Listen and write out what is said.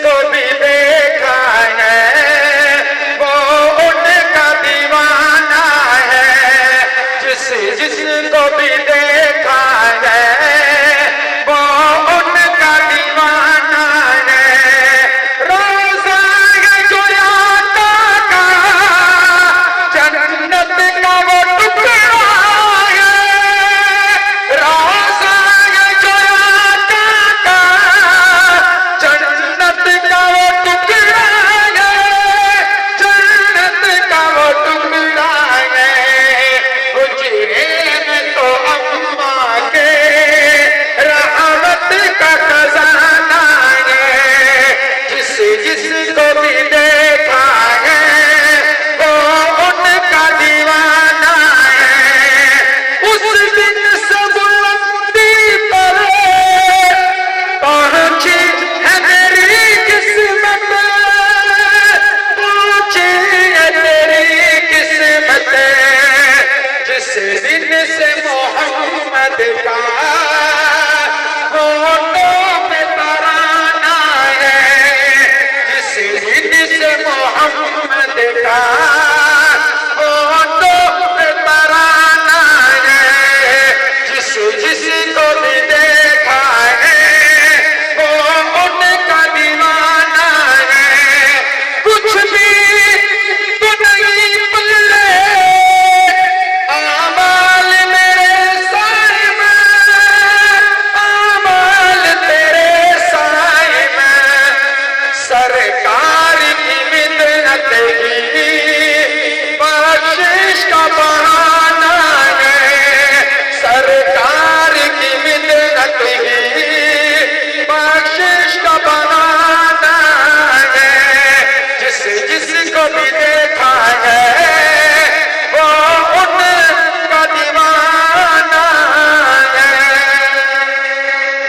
کو بھی دیکھا ہے وہ ان کا دیوانہ ہے، جس کو بھی دیکھا ہے وہ ان کا دیوانہ ہے۔ روزہ ہے جو آقا کا جنت کا وہ ٹکڑا ہے، روزہ ہے جو آقا کا جنت کا وہ ٹکڑا ہے، جنت کا وہ ٹکڑا ہے۔ حجرے میں تو اماں کے رحمت کا خزانہ ہے، جس کو بھی دیکھا ہے وہ ان کا دیوانہ ہے۔ اس دن سے بلندی پر پہنچی ہے میری قسمت، پہنچی ہے تیری قسمت، جس دن سے محمد کا ہونٹوں میں ترانہ ہے، جس دن سے محمد کا ہونٹوں میں ترانہ ہے، جس کو بھی دیکھا ہے وہ ان کا دیوانہ ہے۔ کچھ بھی تو نہیں پلے اعمال میرے سائے میں، اعمال تیرے سائے میں، سرکار کی مدنت ہی بخشش کا بہانہ ہے، سرکار کی مدنت ہی بخشش کا بہانہ ہے، جس کو بھی